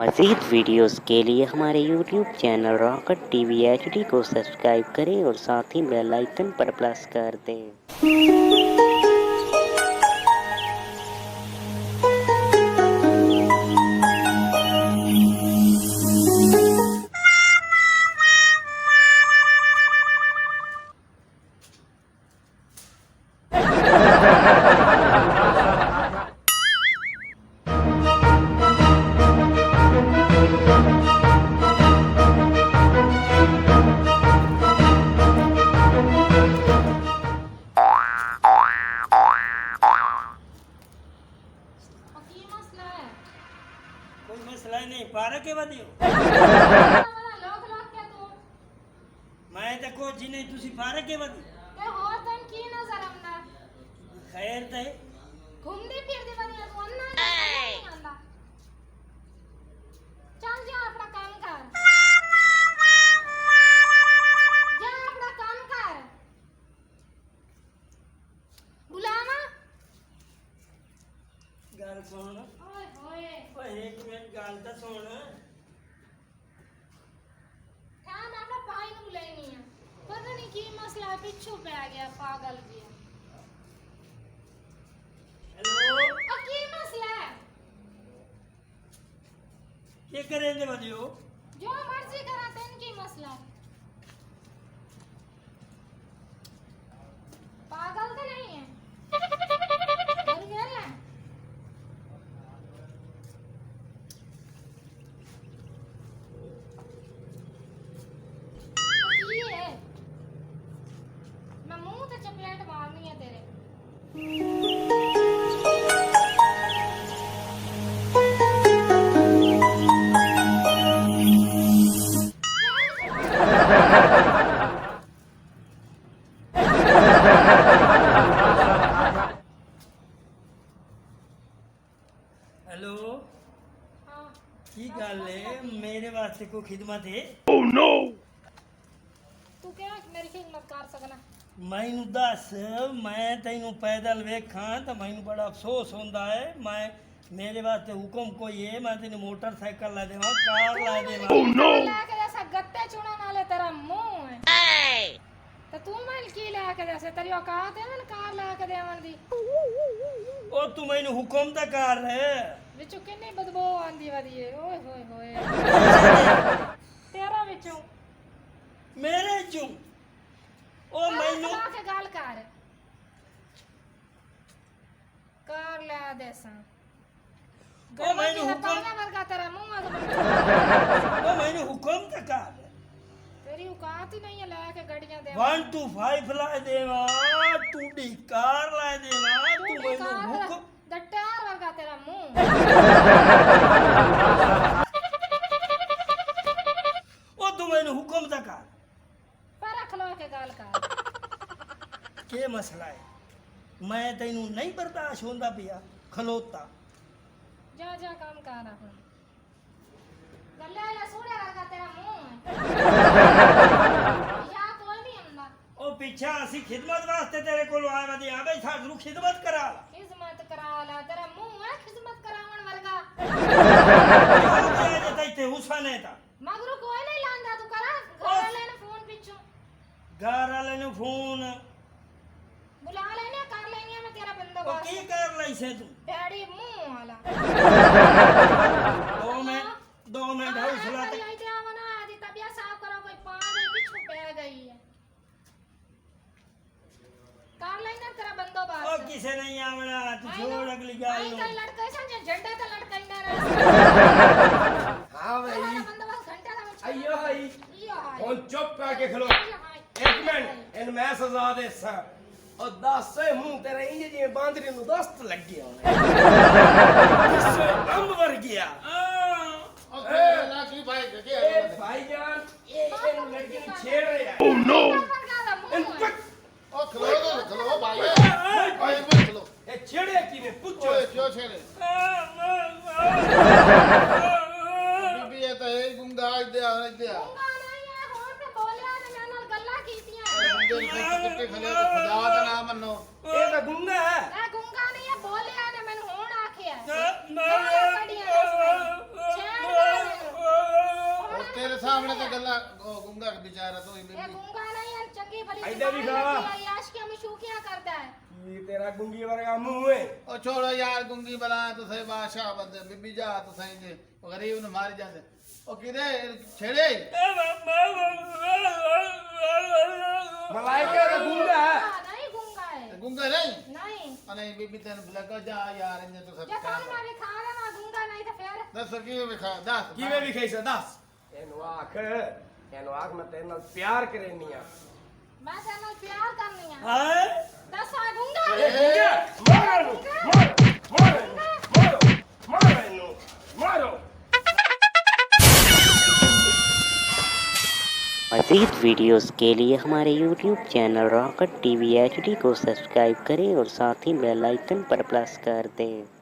मज़ीद वीडियोज़ के लिए हमारे YouTube channel rocket TV HD को सब्सक्राइब करें और साथ ही बेल आइकन पर प्रेस कर दें। कोई मसला ही नहीं पारा के बदियो मैं तो कुछ ही नहीं तुसी पारा के बदी खैर ते घूमदी फिरदी बनी तू अन्ना नहीं आंदा चल जा अपना काम कर जा अपना काम कर बुलावा गाल सुन ओए होए ओए एक मिनट गाल तो सुन ध्यान अपना भाई ਨੂੰ ਲੈਣੀ ਆ ਪਤਾ ਨਹੀਂ ਕੀ ਮਸਲਾ ਹੈ ਪਿੱਛੋਂ ਪੈ ਗਿਆ ਪਾਗਲ ਜਿਹਾ हेलो ਆ ਕੀ ਮਸਲਾ ਹੈ के करेंगे बदियो जो मर्जी करा तेन की मसला है पागल तो नहीं है डर गया है की है मैं मुंह ते चपलेट मारनी है तेरे हेलो हाँ की गल है मेरे वास्ते कोई खिदमत है तू क्या मेरी खिदमत कर सकना मैनू दस मैं तेनू पैदल वेखां तो मैनू बड़ा अफसोस होंदा है मैं मेरे वास्ते हुक्म कोई है मैं तेनू मोटरसाइकिल ला देवां कार ला देवां लेके जैसा गत्ते चुनन वाले तेरा मुंह है तो तू मैल की लेके जैसे तेरी औकात है मन कार लेके देवन दी ओ तू मैनू हुक्म तो कर विचों किन्नी बदबू आंदी वदी है ओए होए होए तेरा विचों मेरे चू ओ मैनू खला के गाल कर कार ले देसा ओ मैनू हुक्म पाना वर्गा तेरा मुंह आ ओ मैनू हुक्म तो कर तेरी औकात ही नहीं है लेके गड़ियां दे 1 to 5 ला देवा तू डी कार ला देवा तू मैनू हुक्म दट्टार वर्गा तेरा मुंह ओ तू मैनू हुक्म तो कर पर खलो के गाल कर के मसला है मैं तेनू नहीं बर्दाश्त होंदा पिया खलोता जा जा काम कर अपन गल्ले ले सूड़े वर्गा तेरा मुंह या कोई नहीं अंदा ओ पीछा असी खिदमत वास्ते तेरे कोल आए वदी आ बई साडू खिदमत करा खिदमत करा ला तेरा मुंह है खिदमत करावन वर्गा जे तैते हुसन है ता मगरू कोई नहीं लांदा तू करा घर लेने फोन पिछो घर वाले नु फोन बुला लेने कर लेंगे मैं तेरा ओ बंदोबस्त की कर लई से तू डैडी मुंह वाला 2 मिनट हौसला तेरी आई ते आवना आदि तबियत साफ करो कोई पांच ही पिछो पे गई है कर लेंगे तेरा ओ बंदोबस्त किसे नहीं आवना तू छोड़ अगली गाल आई नु कल लड़के समझे झंडा तो लड़का ही ना रहा हाँ भाई बंदोबस्त घंटा था आइयो भाई यो हाय ਹੁਣ ਚੁੱਪ ਕਰਕੇ ਖਲੋ यो हाय ਇੱਕ ਮਿੰਟ ਇਹਨੂੰ ਮੈਂ ਸਜ਼ਾ ਦੇ ਸਾਂ ਉਹ ਦੱਸੇ ਮੂੰਹ ਤੇਰਾ ਇੰਜ ਜਿਵੇਂ ਬਾਂਦਰੀ ਨੂੰ ਦਸਤ ਲੱਗਿਆ ਹੋਵੇ ਅੰਬ ਵਰ ਗਿਆ ਇਹ ਭਾਈਜਾਨ ਇਹ ਇਹਨੂੰ ਲੜਕੀ ਨੂੰ ਛੇੜ ਰਿਹਾ ਓ ਨੋ ਇਹਨੂੰ ਪੱਕ ਇਹ ਛੇੜਿਆ ਕਿਵੇਂ ਪੁੱਛੋ ਗੁੰਗਾ ਨਹੀਂ ਹੈ ਹੋਰ ਤੇ ਬੋਲਿਆ ਤੇ ਮੇਰੇ ਨਾਲ ਗੱਲਾਂ ਕੀਤੀਆਂ ਇਹ ਤਾਂ ਗੁੰਗਾ ਹੈ ਇਹ ਗੁੰਗਾ ਨਹੀਂ ਹੈ ਬੋਲਿਆ ਨੇ ਮੈਨੂੰ ਹੁਣ ਆਖਿਆ ਨਾ ਛੇੜ सामने तो गल्ला गुंगा का बेचारा तो ये बीबी गुंगा नहीं है चंगी भली इधर भी जुबान खावा। लगी है, याश की हमें शूकियां करता है। ये तेरा गुंगी वर्गा मुंह है। ओ छोड़ो यार गुंगी बला तो सही बादशाह बंदे बीबी जा तो सही जे गरीब ने मार जाते ओ किदे छेड़े मलाइका का गुंगा है। नहीं गुंगा है गुंगा नहीं नहीं अने बीबी तेन लगा जा यार इने तो सब जे काम ना भी खा ले ना गुंगा नहीं तो फिर दस की भी खा दस किवे भी खाई दस एनो आख मैं तेरे नाल प्यार करेनी आ। मैं तेरे नाल प्यार करनी है हाय दस आ गुंगा ए गुंगा मारो मारो मारो मारो इनो मारो। मज़ीद वीडियोस के लिए हमारे YouTube channel rocket TV HD को सब्सक्राइब करें और साथ ही बेल आइकन पर प्रेस कर दें।